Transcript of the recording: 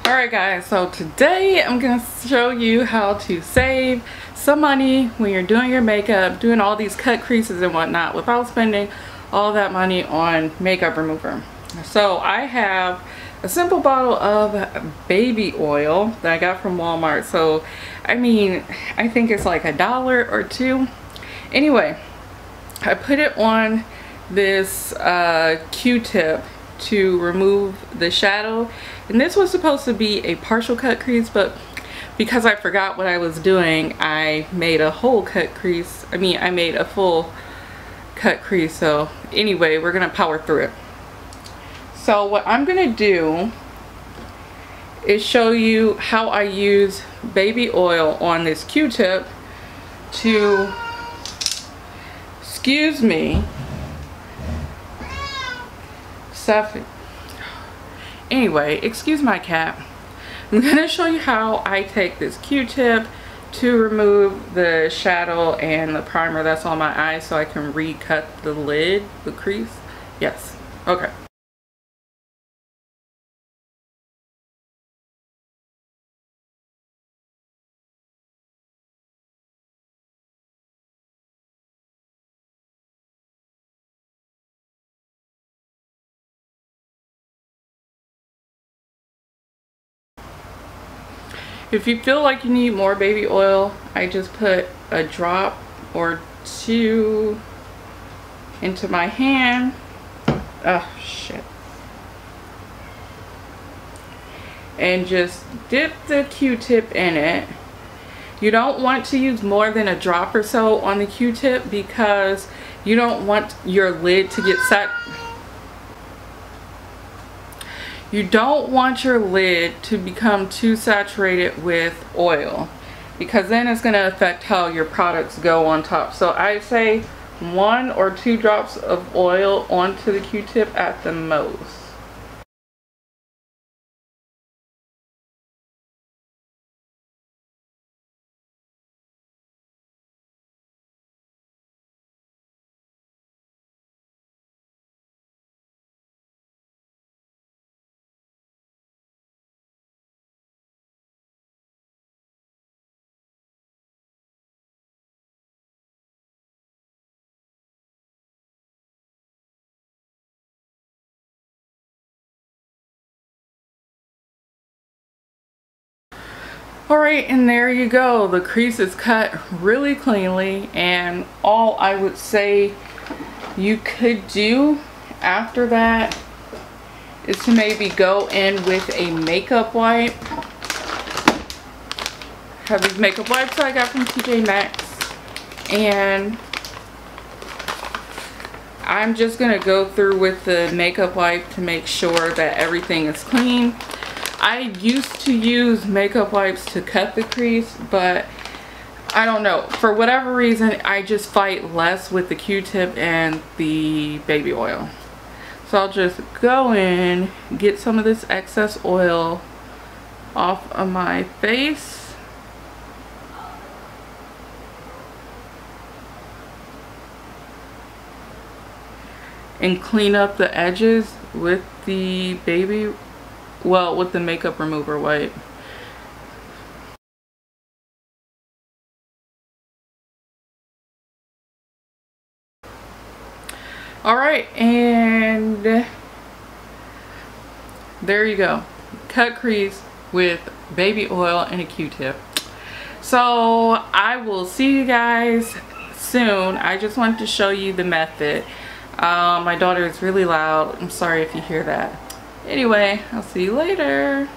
Alright guys, so today I'm going to show you how to save some money when you're doing your makeup, doing all these cut creases and whatnot without spending all that money on makeup remover. So I have a simple bottle of baby oil that I got from Walmart. So I mean, I think it's like $1 or $2. Anyway, I put it on this Q-tip to remove the shadow, and this was supposed to be a partial cut crease, but because I forgot what I was doing, I made a whole cut crease. I made a full cut crease. So anyway, we're gonna power through it. So what I'm gonna do is show you how I use baby oil on this Q-tip to, excuse me, stuff. Anyway, excuse my cat. I'm gonna show you how I take this Q-tip to remove the shadow and the primer that's on my eyes so I can recut the lid, the crease. Yes, okay. If you feel like you need more baby oil, I just put a drop or two into my hand. Oh shit. And just dip the Q-tip in it. You don't want to use more than a drop or so on the Q-tip because you don't want your lid to get set. You don't want your lid to become too saturated with oil because then it's going to affect how your products go on top. So I say 1 or 2 drops of oil onto the Q-tip at the most. Alright, and there you go. The crease is cut really cleanly, and all I would say you could do after that is to maybe go in with a makeup wipe. I have these makeup wipes I got from TJ Maxx, and I'm just going to go through with the makeup wipe to make sure that everything is clean. I used to use makeup wipes to cut the crease, but I don't know. For whatever reason, I just fight less with the Q-tip and the baby oil. So I'll just go in, get some of this excess oil off of my face. And clean up the edges with the with the makeup remover wipe. Alright, and there you go. Cut crease with baby oil and a Q-tip. So I will see you guys soon. I just wanted to show you the method. My daughter is really loud. I'm sorry if you hear that. Anyway, I'll see you later.